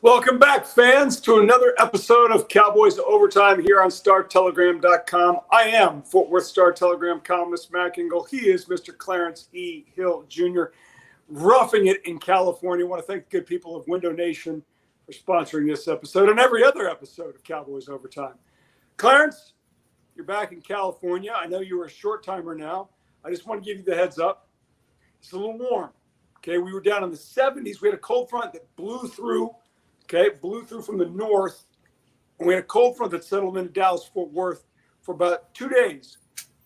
Welcome back, fans, to another episode of Cowboys Overtime here on StarTelegram.com. I am Fort Worth Star-Telegram columnist Mac Engel. He is Mr. Clarence E. Hill Jr., roughing it in California. I want to thank the good people of Window Nation for sponsoring this episode and every other episode of Cowboys Overtime. Clarence, you're back in California. I know you were a short-timer now. I just want to give you the heads up. It's a little warm. Okay, we were down in the 70s. We had a cold front that blew through. Blew through from the north. And we had a cold front that settled into Dallas-Fort Worth for about 2 days.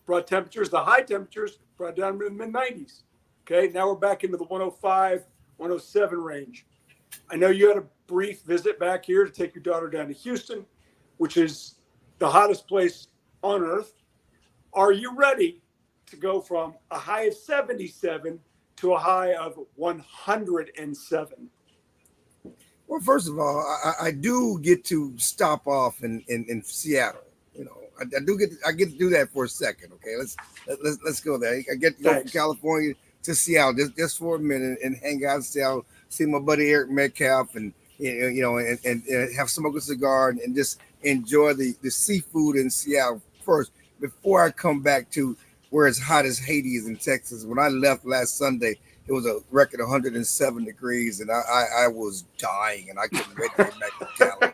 Brought temperatures, the high temperatures, brought down to the mid-90s. Okay, now we're back into the 105, 107 range. I know you had a brief visit back here to take your daughter down to Houston, which is the hottest place on earth. Are you ready to go from a high of 77 to a high of 107? Well, first of all, I do get to stop off in Seattle. You know, I get to do that for a second. Okay, let's go there. I get to go from California to Seattle just for a minute and hang out in Seattle, see my buddy Eric Metcalf, and have smoke a cigar and just enjoy the seafood in Seattle first before I come back to where it's hot as Hades in Texas. When I left last Sunday, it was a record 107 degrees, and I was dying, and I couldn't wait to get back to Cali.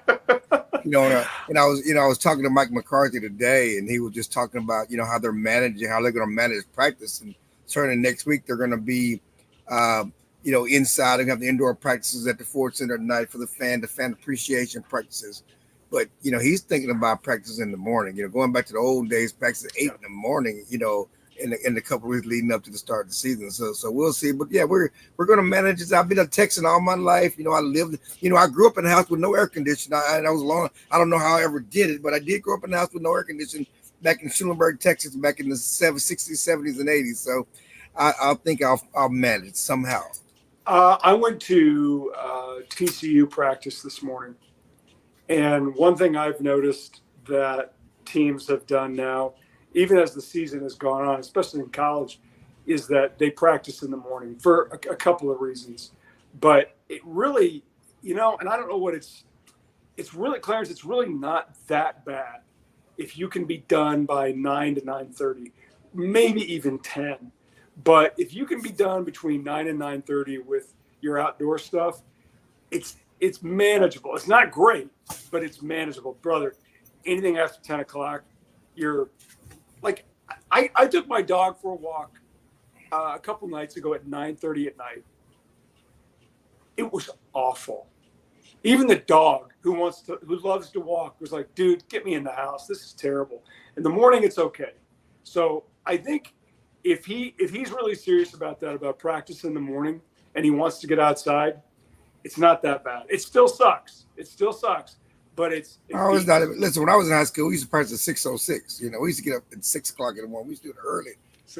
And I was talking to Mike McCarthy today, and he was just talking about how they're managing, how they're going to manage practice, and starting next week they're going to be, inside and have the indoor practices at the Ford Center tonight for the fan appreciation practices. But he's thinking about practice in the morning. Going back to the old days, practice at 8 in the morning. In the couple of weeks leading up to the start of the season. So we'll see. But yeah, we're going to manage this. I've been a Texan all my life. I lived, I grew up in a house with no air conditioning. I don't know how I ever did it, but I did grow up in a house with no air conditioning back in Schulenburg, Texas, back in the 60s, 70s, and 80s. So I think I'll manage somehow. I went to TCU practice this morning. And one thing I've noticed that teams have done now, even as the season has gone on, especially in college, is that they practice in the morning for a couple of reasons. But it really, and I don't know what it's really, Clarence, it's really not that bad if you can be done by 9 to 9:30, maybe even 10. But if you can be done between 9 and 9:30 with your outdoor stuff, it's manageable. It's not great, but it's manageable. Brother, anything after 10 o'clock, you're like, I took my dog for a walk a couple nights ago at 9:30 at night. It was awful. Even the dog who loves to walk was like, dude, get me in the house. This is terrible. In the morning, it's okay. So I think if he's really serious about that, about practice in the morning, and he wants to get outside, it's not that bad. It still sucks. But it's not. Listen, when I was in high school, we used to practice at 6:06. We used to get up at 6 o'clock in the morning. We used to do it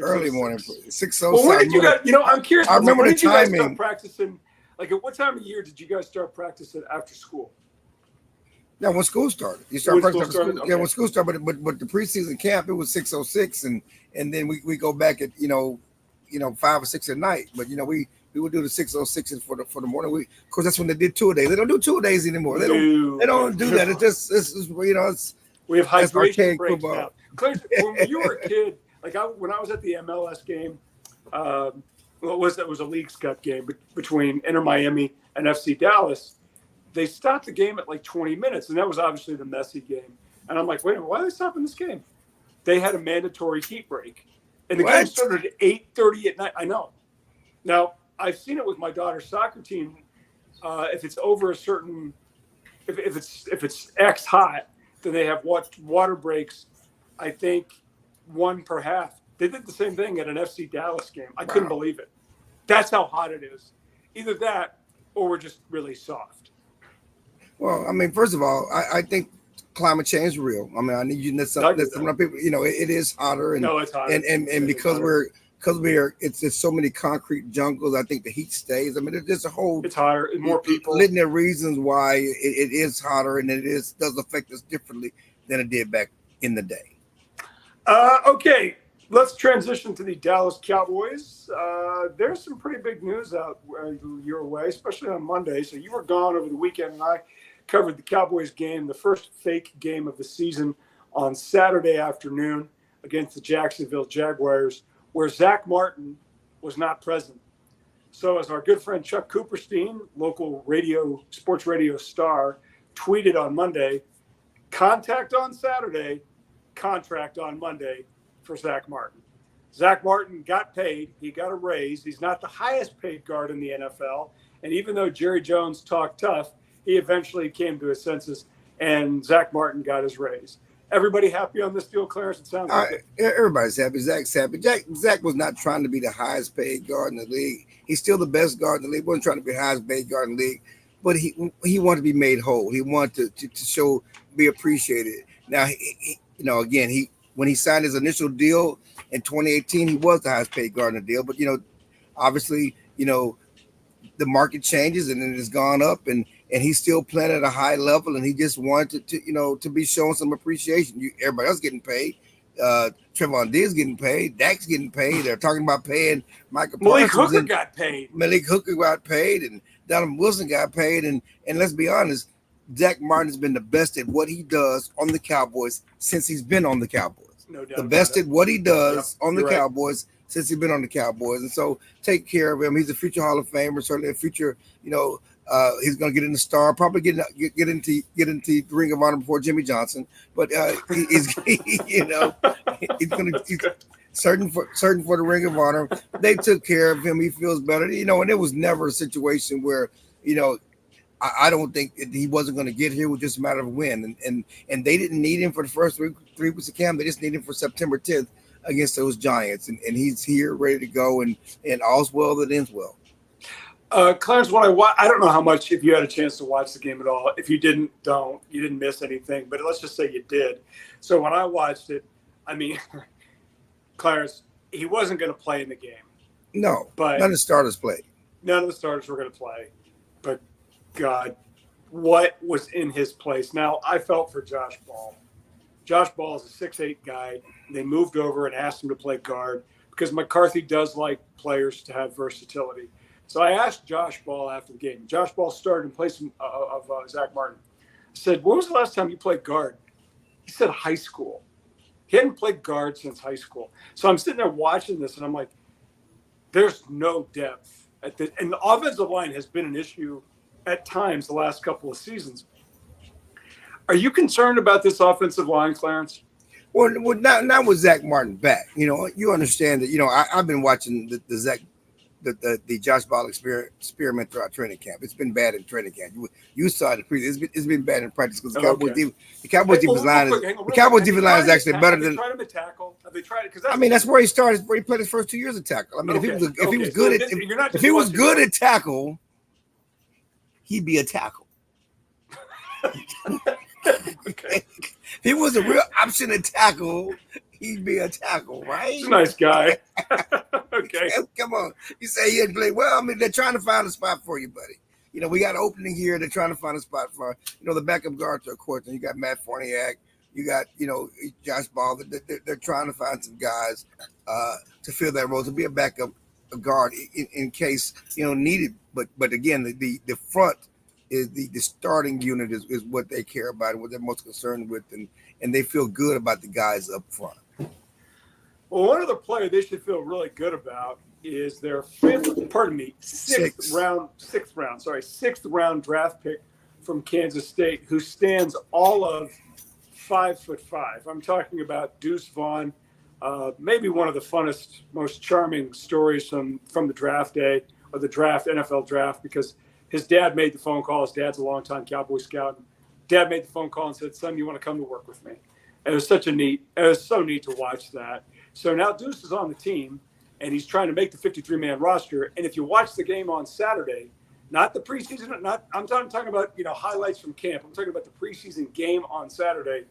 early morning. 6:06. Well, when did you guys? I'm curious. I remember the timing. You guys start practicing? Like, at what time of year did you guys start practicing after school? Yeah, when school started, you start practicing after school. Okay. Yeah, when school started, but the preseason camp it was 6:06, and then we go back at 5 or 6 at night. But we would do the 6:06 for the morning. Because that's when they did 2 days. They don't do 2 days anymore. They don't do that. It's we have hydration breaks now. Claire, when you were a kid, when I was at the MLS game, it was a Leagues Cup game between Inter Miami and FC Dallas. They stopped the game at like 20 minutes, and that was obviously the messy game. And I'm like, wait a minute, why are they stopping this game? They had a mandatory heat break, and the game started at 8:30 at night. I know. Now, I've seen it with my daughter's soccer team. If it's over a certain, if it's X hot, then they have water breaks. I think one per half. They did the same thing at an FC Dallas game. I couldn't believe it. That's how hot it is. Either that, or we're just really soft. Well, I mean, first of all, I think climate change is real. I mean, I need you to some people. It is hotter, and it's hotter. And because it's so many concrete jungles. I think the heat stays. I mean, there's a whole. It's hotter, and more people. Litany of reasons why it is hotter, and does affect us differently than it did back in the day. Okay, Let's transition to the Dallas Cowboys. There's some pretty big news out your way, especially on Monday. So you were gone over the weekend, and I covered the Cowboys game, the first fake game of the season, on Saturday afternoon against the Jacksonville Jaguars, where Zach Martin was not present. So as our good friend Chuck Cooperstein, local sports radio star, tweeted on Monday, contact on Saturday, contract on Monday for Zach Martin. Zach Martin got paid. He got a raise. He's not the highest paid guard in the NFL. And even though Jerry Jones talked tough, he eventually came to his senses, and Zach Martin got his raise. Everybody happy on this deal, Clarence? It sounds like it. Everybody's happy. Zach's happy. Zach was not trying to be the highest paid guard in the league. He's still the best guard in the league. He wasn't trying to be the highest paid guard in the league, but he wanted to be made whole. He wanted to show, be appreciated. Now, when he signed his initial deal in 2018, he was the highest paid guard in the deal. But, obviously, the market changes and it has gone up, and he's still playing at a high level, and he just wanted to be showing some appreciation. Everybody else getting paid. Trevon Diggs getting paid. Dak's getting paid. They're talking about paying Michael Malik Parsons. Hooker got paid. Malik Hooker got paid, and Donovan Wilson got paid. And let's be honest, Zach Martin has been the best at what he does on the Cowboys since he's been on the Cowboys. No doubt. The best at what he does on the You're right. Cowboys since he's been on the Cowboys. And so take care of him. He's a future Hall of Famer, certainly a future, he's going to get in the star, probably get into the Ring of Honor before Jimmy Johnson. But he's certain for the Ring of Honor. They took care of him. He feels better, and it was never a situation where, I don't think he wasn't going to get here. It was just a matter of when. And they didn't need him for the first three weeks of camp. They just needed him for September 10th against those Giants. And he's here, ready to go, and all's well that ends well. Clarence, I don't know how much, if you had a chance to watch the game at all. If you didn't, you didn't miss anything. But let's just say you did. So when I watched it, Clarence, he wasn't going to play in the game. No, but none of the starters played. None of the starters were going to play. But, God, what was in his place? Now, I felt for Josh Ball. Josh Ball is a 6'8" guy. They moved over and asked him to play guard because McCarthy does like players to have versatility. So I asked Josh Ball after the game. Josh Ball started in place of Zach Martin. I said, when was the last time you played guard? He said high school. He hadn't played guard since high school. So I'm sitting there watching this, and I'm like, there's no depth. And the offensive line has been an issue at times the last couple of seasons. Are you concerned about this offensive line, Clarence? Well, not with Zach Martin back. You understand that, I've been watching the Josh Ball experiment throughout training camp. It's been bad in training camp. You saw it it's been bad in practice because the Cowboys defensive line is actually better than. Have they tried him to tackle? Have they tried it? That's where he started. Where he played his first 2 years of tackle. If he was good at tackle, he'd be a tackle. Okay. If he was a real option at tackle, he'd be a tackle, right? He's a nice guy. Okay. Come on. You say he didn't play well. They're trying to find a spot for you, buddy. We got an opening here. They're trying to find a spot for, the backup guard to a court. And you got Matt Forniak. You got, Josh Ball. They're trying to find some guys to fill that role, to be a backup guard in case, needed. But again, the front is the starting unit is what they care about and what they're most concerned with. And they feel good about the guys up front. Well, one other player they should feel really good about is their sixth round draft pick from Kansas State, who stands all of 5'5". I'm talking about Deuce Vaughn, maybe one of the funnest, most charming stories from the draft day or the NFL draft, because his dad made the phone call. His dad's a longtime Cowboy scout. Dad made the phone call and said, "Son, you want to come to work with me?" And it was so neat to watch that. So now Deuce is on the team, and he's trying to make the 53-man roster. And if you watch the game on Saturday, not the preseason, I'm talking about highlights from camp. I'm talking about the preseason game on Saturday.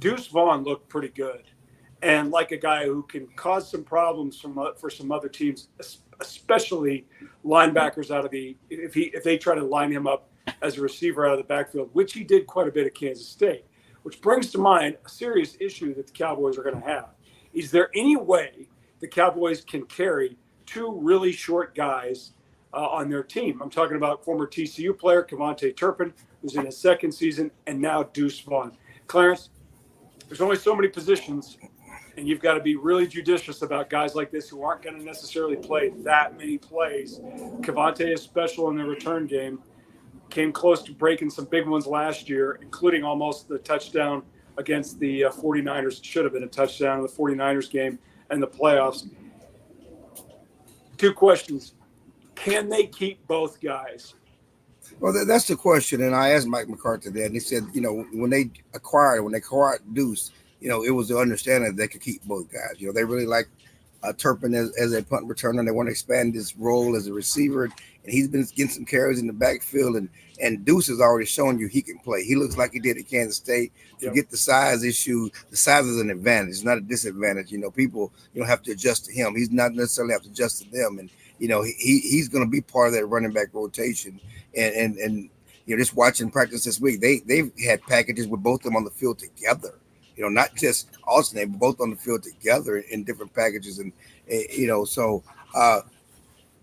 Deuce Vaughn looked pretty good, and like a guy who can cause some problems for some other teams, especially linebackers if they try to line him up as a receiver out of the backfield, which he did quite a bit at Kansas State. Which brings to mind a serious issue that the Cowboys are going to have. Is there any way the Cowboys can carry two really short guys on their team? I'm talking about former TCU player Cavante Turpin, who's in his second season, and now Deuce Vaughn. Clarence, there's only so many positions, and you've got to be really judicious about guys like this who aren't going to necessarily play that many plays. Cavante is special in the return game. Came close to breaking some big ones last year, including almost the touchdown against the 49ers. It should have been a touchdown in the 49ers game and the playoffs. Two questions. Can they keep both guys? Well, that's the question. And I asked Mike McCarthy that, and he said, when they acquired Deuce, it was the understanding that they could keep both guys. They really like Turpin as a punt returner. They want to expand his role as a receiver, and he's been getting some carries in the backfield. And Deuce has already shown you he can play. He looks like he did at Kansas State. Forget the size issue. The size is an advantage. It's not a disadvantage. People have to adjust to him. He's not necessarily have to adjust to them. And he's going to be part of that running back rotation. And just watching practice this week, they've had packages with both of them on the field together. Not just alternate, but both on the field together in different packages. And, so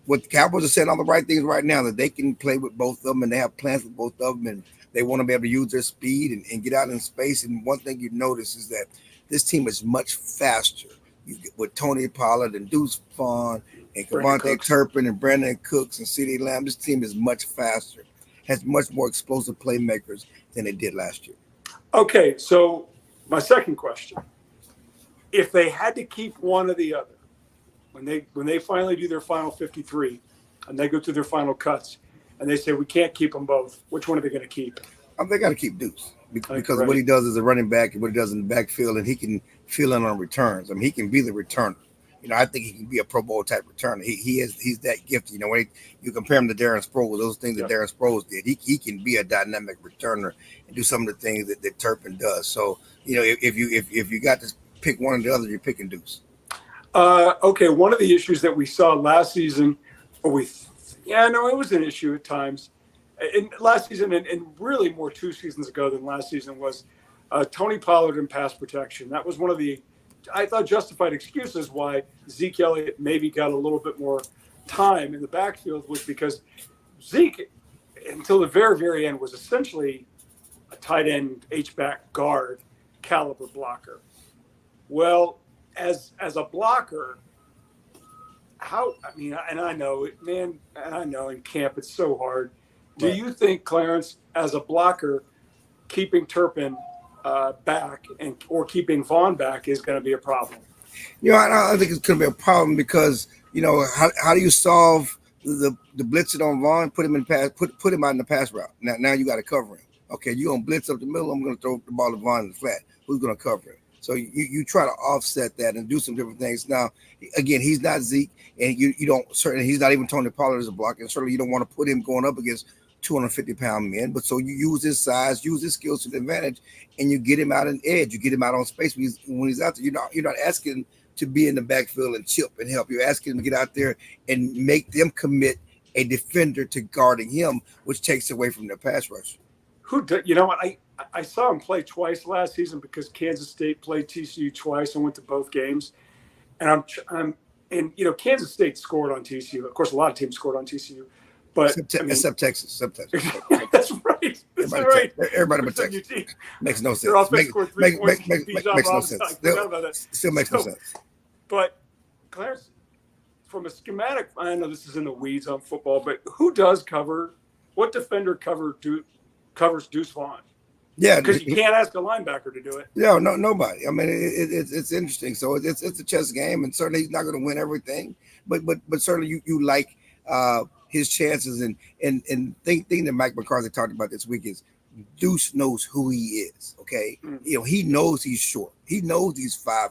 what the Cowboys are saying all the right things right now, that they can play with both of them and they have plans with both of them and they want to be able to use their speed and get out in space. And one thing you notice is that this team is much faster. With Tony Pollard and Deuce Vaughn and Cavante Turpin and Brandon Cooks and CeeDee Lamb, this team is much faster, has much more explosive playmakers than it did last year. Okay, so my second question, if they had to keep one or the other, when they finally do their final 53 and they go through their final cuts and they say we can't keep them both, which one are they going to keep? They got to keep Deuce because of what he does as a running back and what he does in the backfield, and he can fill in on returns. He can be the returner. I think he can be a Pro Bowl type returner. He's that gifted. When you compare him to Darren Sproles, those things that Darren Sproles did, he can be a dynamic returner and do some of the things that Turpin does. So if you got to pick one or the other, you're picking Deuce. Okay, one of the issues that we saw last season, it was an issue at times. In last season, and really more 2 seasons ago than last season, was Tony Pollard in pass protection. That was one of the, I thought, justified excuses why Zeke Elliott maybe got a little bit more time in the backfield, was because Zeke, until the very, very end, was essentially a tight end H-back guard caliber blocker. Well, as a blocker, I know in camp it's so hard. Do you think, Clarence, as a blocker, keeping Turpin back or keeping Vaughn back is going to be a problem? I think it's going to be a problem because how do you solve the blitzing on Vaughn? Put him in pass, put him out in the pass route. Now you got to cover him. Okay, you're gonna blitz up the middle. I'm going to throw the ball to Vaughn in the flat. Who's going to cover him? So you try to offset that and do some different things. Now, again, he's not Zeke, and you don't certainly he's not even Tony Pollard as a blocker, and certainly you don't want to put him going up against 250-pound men. But so you use his size, use his skills to the advantage, and you get him out on edge. You get him out on space when he's out there. You're not asking him to be in the backfield and chip and help. You're asking him to get out there and make them commit a defender to guarding him, which takes away from their pass rush. I saw him play twice last season because Kansas State played TCU twice. I went to both games, and Kansas State scored on TCU. Of course, a lot of teams scored on TCU, but except Texas. That's right. Everybody but Texas. Makes no sense. Their offense scored 3 points. Makes no sense. Still makes no sense. But Clarence, from a schematic, I know this is in the weeds on football, but who does cover? What defender covers Deuce Vaughn? Yeah, because you can't ask a linebacker to do it. No, nobody. It's interesting. So it's a chess game, and certainly he's not going to win everything, but certainly you like his chances. And thing that Mike McCarthy talked about this week is Deuce knows who he is. Okay, he knows he's short. He knows he's 5'5".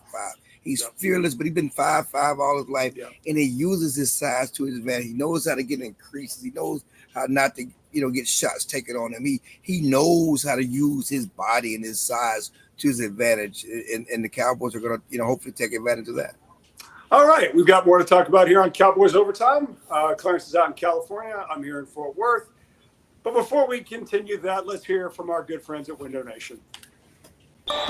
He's fearless, but he's been 5'5" all his life, and he uses his size to his advantage. He knows how to get in creases. He knows how not to get shots taken on him. He knows how to use his body and his size to his advantage, and the Cowboys are going to hopefully take advantage of that. All right, we've got more to talk about here on Cowboys Overtime. Clarence is out in California. I'm here in Fort Worth. But before we continue that, let's hear from our good friends at Window Nation.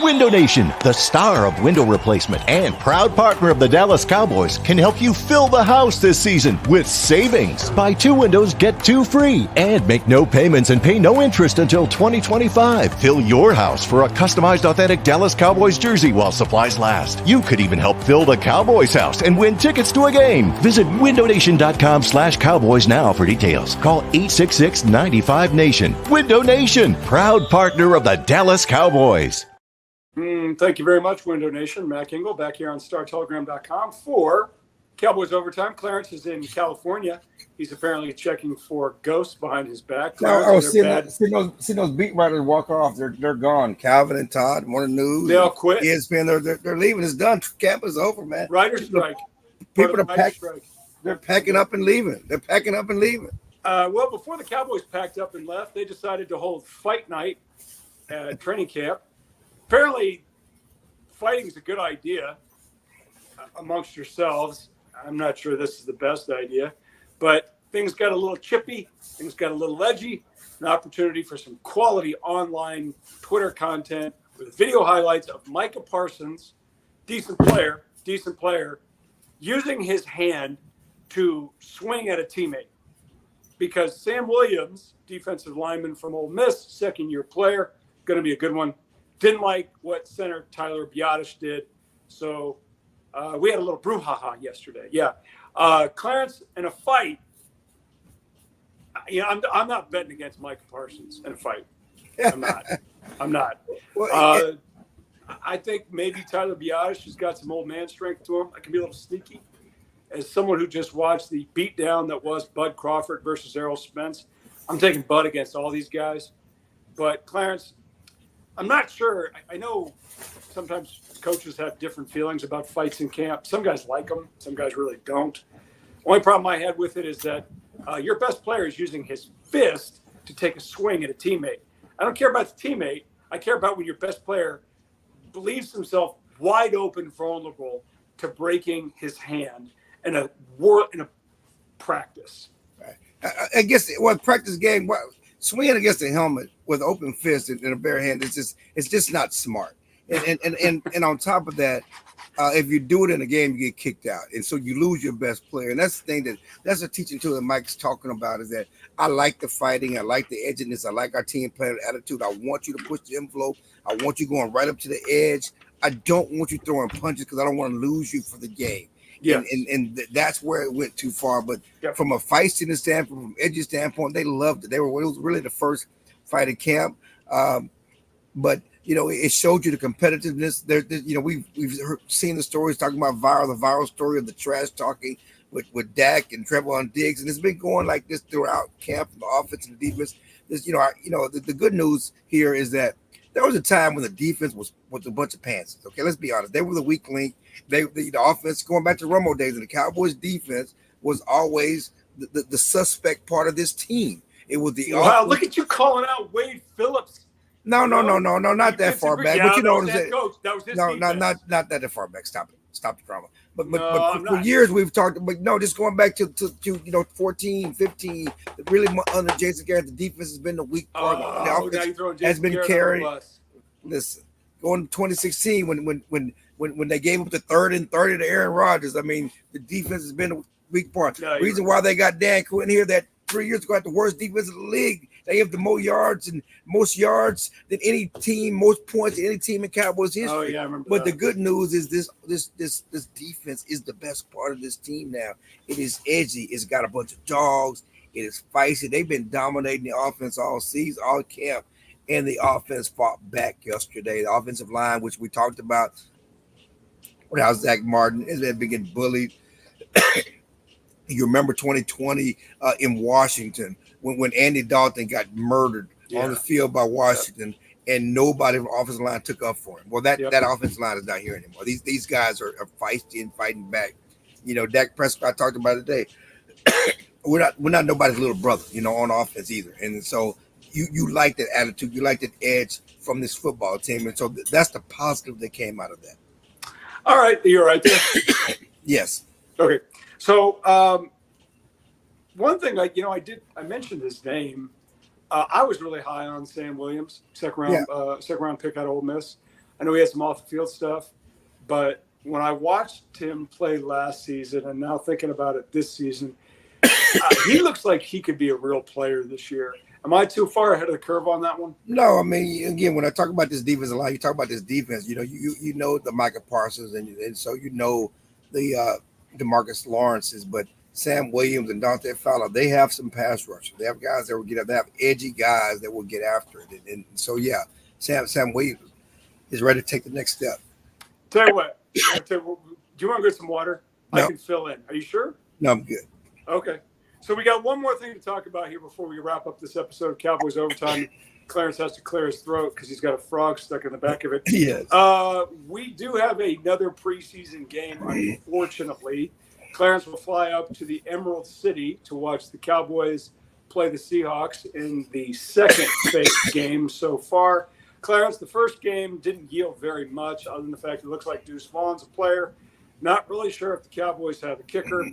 Window Nation, the star of window replacement and proud partner of the Dallas Cowboys, can help you fill the house this season with savings. Buy 2 windows, get 2 free, and make no payments and pay no interest until 2025. Fill your house for a customized authentic Dallas Cowboys jersey while supplies last. You could even help fill the Cowboys house and win tickets to a game. Visit windownation.com/Cowboys now for details. Call 866-95-NATION. Window Nation, proud partner of the Dallas Cowboys. Thank you very much, Window Nation. Mac Engel back here on StarTelegram.com for Cowboys Overtime. Clarence is in California. He's apparently checking for ghosts behind his back. Clarence, seeing those beat writers walk off. They're gone. Calvin and Todd, Morning News. They all quit. ESPN, they're leaving. It's done. Camp is over, man. Writer's strike. People are packing. They're packing up and leaving. Well, before the Cowboys packed up and left, they decided to hold fight night at training camp. Apparently, fighting is a good idea amongst yourselves. I'm not sure this is the best idea, but things got a little chippy. Things got a little edgy. An opportunity for some quality online Twitter content with video highlights of Micah Parsons, decent player, using his hand to swing at a teammate. Because Sam Williams, defensive lineman from Ole Miss, second-year player, going to be a good one. Didn't like what center Tyler Biadasz did. So we had a little brouhaha yesterday. Yeah. Clarence, in a fight, I'm not betting against Micah Parsons in a fight. I'm not. I think maybe Tyler Biadasz has got some old man strength to him. I can be a little sneaky. As someone who just watched the beatdown that was Bud Crawford versus Errol Spence, I'm taking Bud against all these guys. But Clarence, I'm not sure. I know sometimes coaches have different feelings about fights in camp. Some guys like them. Some guys really don't. Only problem I had with it is that your best player is using his fist to take a swing at a teammate. I don't care about the teammate. I care about when your best player believes himself wide open, vulnerable to breaking his hand in a practice. I guess practice game. Swinging against the helmet with open fist and a bare hand it's just not smart. And on top of that, if you do it in a game, you get kicked out, and so you lose your best player. And that's the thing that's a teaching tool that Mike's talking about, is that I like the fighting, I like the edginess, I like our team playing attitude. I want you to push the envelope. I want you going right up to the edge. I don't want you throwing punches because I don't want to lose you for the game. Yeah, and that's where it went too far. But from a feistiness standpoint, from edgy standpoint, they loved it. It was really the first fight in camp. But it showed you the competitiveness. We've seen the stories talking about the viral story of the trash talking with Dak and Trevon Diggs, and it's been going like this throughout camp, the offense and the defense. The good news here is that there was a time when the defense was a bunch of pansies. Okay, let's be honest. They were the weak link. The offense, going back to Romo days, and the Cowboys defense was always the suspect part of this team. It was the wow. Look at you calling out Wade Phillips. No, not that far back. But you know what I'm saying? That was his no, defense. not that far back. Stop the drama. But for years we've talked. But no, just going back to 14, 15. Really under Jason Garrett, the defense has been the weak part. The offense has been carried. Listen, going to 2016 when they gave up the 3rd and 30 to Aaron Rodgers. I mean, the defense has been the weak part. The reason why they got Dan Quinn here, that 3 years ago had the worst defense in the league. They have the most yards than any team, most points than any team in Cowboys history. Oh, yeah, I remember but that. the good news is this defense is the best part of this team now. It is edgy. It's got a bunch of dogs. It is feisty. They've been dominating the offense all season, all camp, and the offense fought back yesterday. The offensive line, which we talked about, without Zach Martin, has been getting bullied. You remember 2020 in Washington when Andy Dalton got murdered on the field by Washington, and nobody from the offensive line took up for him. Well, that offensive line is not here anymore. These guys are feisty and fighting back. Dak Prescott talked about it today. We're not nobody's little brother, on offense either. And so you like that attitude, you like that edge from this football team, and so that's the positive that came out of that. All right, you're right there. Yes. Okay. So one thing I mentioned his name. I was really high on Sam Williams, second round pick out of Ole Miss. I know he has some off the field stuff, but when I watched him play last season and now thinking about it this season, he looks like he could be a real player this year. Am I too far ahead of the curve on that one? No, I mean, again, when I talk about this defense a lot, you talk about this defense. You know the Micah Parsons, and so you know the DeMarcus Lawrences, but Sam Williams and Dante Fowler, they have some pass rushers. They have guys that will get up. They have edgy guys that will get after it, and so yeah, Sam Williams is ready to take the next step. Tell you what, do you want to get some water? No. I can fill in. Are you sure? No, I'm good. Okay. So we got one more thing to talk about here before we wrap up this episode of Cowboys Overtime. Clarence has to clear his throat because he's got a frog stuck in the back of it. Yes. We do have another preseason game, unfortunately. Clarence will fly up to the Emerald City to watch the Cowboys play the Seahawks in the second fake game so far. Clarence, the first game didn't yield very much other than the fact it looks like Deuce Vaughn's a player. Not really sure if the Cowboys have a kicker.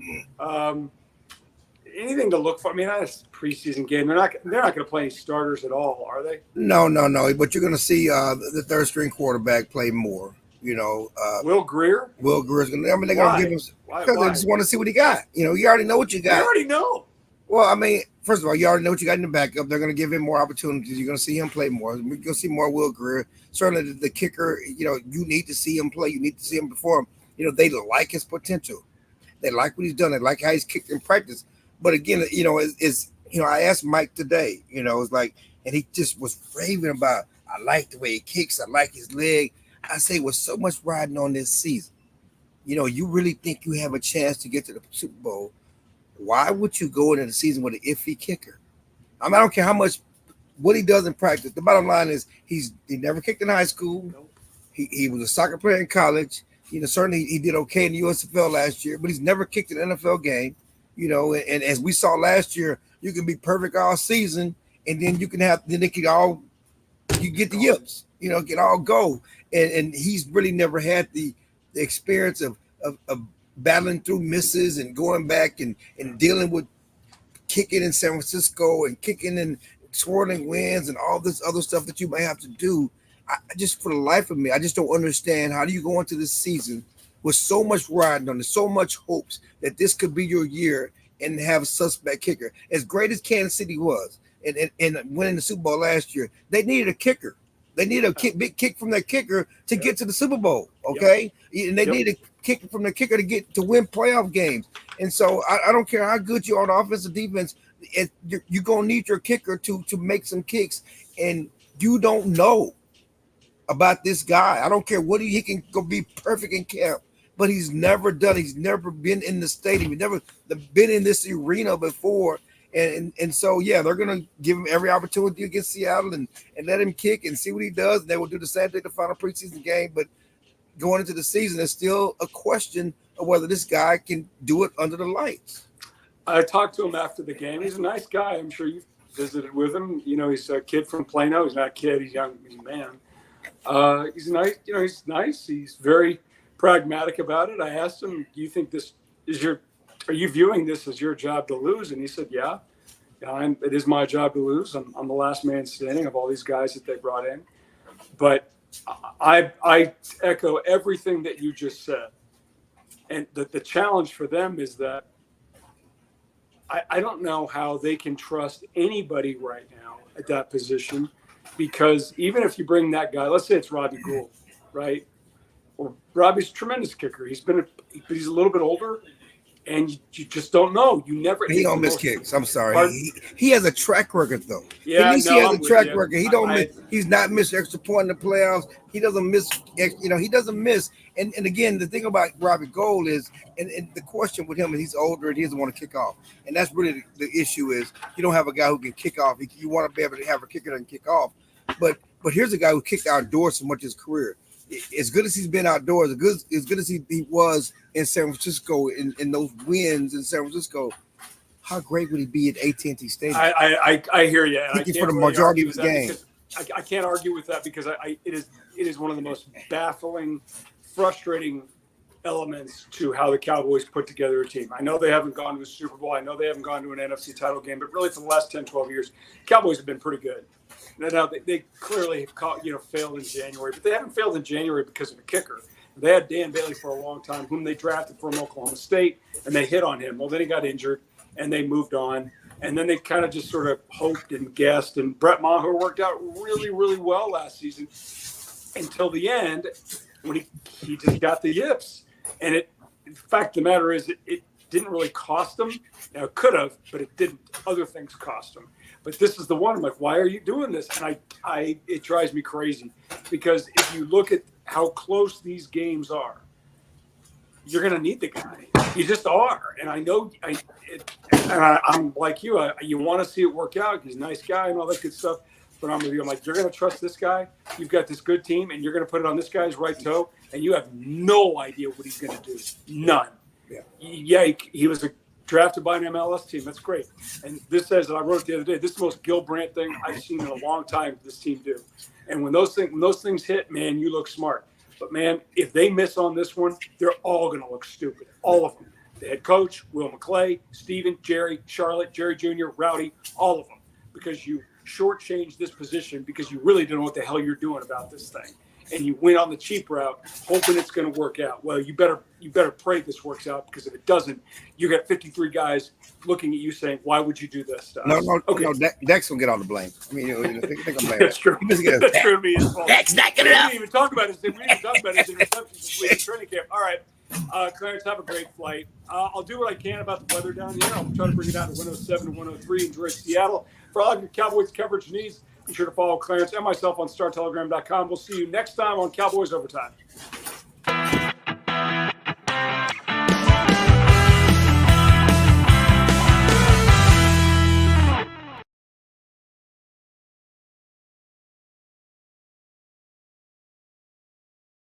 Anything to look for? I mean, that's a preseason game. They're not going to play any starters at all, are they? No. But you're going to see the third string quarterback play more. Will Greer? Will Greer's going to. I mean, they're going to give him because they just want to see what he got. You already know what you got. I already know. Well, I mean, first of all, you already know what you got in the backup. They're going to give him more opportunities. You're going to see him play more. We're going to see more Will Greer. Certainly, the kicker. You need to see him play. You need to see him perform. They like his potential. They like what he's done. They like how he's kicked in practice. But again, I asked Mike today, it's like, and he just was raving about, I like the way he kicks. I like his leg. I say, with so much riding on this season, you really think you have a chance to get to the Super Bowl. Why would you go into the season with an iffy kicker? I mean, I don't care what he does in practice. The bottom line is he never kicked in high school. He was a soccer player in college. Certainly he did okay in the USFL last year, but he's never kicked an NFL game. And as we saw last year, you can be perfect all season, and then you get the yips, can all go. And he's really never had the experience of battling through misses and going back and dealing with kicking in San Francisco and kicking in swirling winds and all this other stuff that you may have to do. I just, for the life of me, I just don't understand how do you go into this season with so much riding on it, so much hopes that this could be your year and have a suspect kicker. As great as Kansas City was and winning the Super Bowl last year, they needed a kicker. They needed a big kick from their kicker to get to the Super Bowl, okay? Yep. And they needed a kick from the kicker to win playoff games. And so I don't care how good you are on offense or defense, you're going to need your kicker to make some kicks, and you don't know about this guy. I don't care what he can go be perfect in camp, but he's never been in the stadium. He's never been in this arena before. And so, yeah, they're going to give him every opportunity against Seattle and let him kick and see what he does. And they will do the same thing the final preseason game. But going into the season, there's still a question of whether this guy can do it under the lights. I talked to him after the game. He's a nice guy. I'm sure you've visited with him. He's a kid from Plano. He's not a kid. He's young. He's a man. He's nice. He's nice. He's very pragmatic about it. I asked him, do you think this is are you viewing this as your job to lose? And he said, yeah, it is my job to lose. I'm the last man standing of all these guys that they brought in. But I echo everything that you just said. And the challenge for them is that I don't know how they can trust anybody right now at that position, because even if you bring that guy, let's say it's Robbie Gould, right? Well, Robbie's a tremendous kicker. He's a little bit older, and you just don't know. You never. He don't miss kicks. I'm sorry. He has a track record though. Yeah, at least he has a track record. He don't miss. He's not missed extra point in the playoffs. He doesn't miss. He doesn't miss. And again, the thing about Robbie Gould is, and the question with him is he's older and he doesn't want to kick off. And that's really the issue is you don't have a guy who can kick off. You want to be able to have a kicker that can kick off. But here's a guy who kicked outdoors so much his career. As good as he's been outdoors, as good as he was in San Francisco in those wins in San Francisco, how great would he be at AT&T Stadium? I hear you. Kicking for the majority of his game. I can't argue with that because it is one of the most baffling, frustrating elements to how the Cowboys put together a team. I know they haven't gone to a Super Bowl. I know they haven't gone to an NFC title game, but really for the last 10, 12 years, Cowboys have been pretty good. Now they clearly have failed in January, but they haven't failed in January because of a kicker. They had Dan Bailey for a long time, whom they drafted from Oklahoma State, and they hit on him. Well, then he got injured, and they moved on. And then they kind of just sort of hoped and guessed. And Brett Maher worked out really, really well last season until the end when he just got the yips. And the fact of the matter is it didn't really cost him. Now, it could have, but it didn't. Other things cost him. But this is the one. I'm like, why are you doing this? And it drives me crazy because if you look at how close these games are, you're going to need the guy. You just are. And I know I'm like you. You want to see it work out. He's a nice guy and all that good stuff. But I'm like, you're going to trust this guy. You've got this good team, and you're going to put it on this guy's right toe, and you have no idea what he's going to do. None. Yeah, he was drafted by an MLS team. That's great. And this says, and I wrote it the other day, this is the most Gil Brandt thing I've seen in a long time this team do. And when those things hit, man, you look smart. But, man, if they miss on this one, they're all going to look stupid. All of them. The head coach, Will McClay, Steven, Jerry, Charlotte, Jerry Jr., Rowdy, all of them. Because you shortchanged this position because you really don't know what the hell you're doing about this thing. And you went on the cheap route hoping it's going to work out. Well, you better pray this works out because if it doesn't, you got 53 guys looking at you saying, why would you do this to us? No, Dex will get all the blame. I mean, think I'm blaming. That's true. That's true to me as well. Dex, not good enough. We didn't even talk about his interceptions this week in training camp. All right. Clarence, have a great flight. I'll do what I can about the weather down here. I'll try to bring it down to 107 to 103. Enjoy Seattle. For all of your Cowboys coverage needs, be sure to follow Clarence and myself on StarTelegram.com. We'll see you next time on Cowboys Overtime.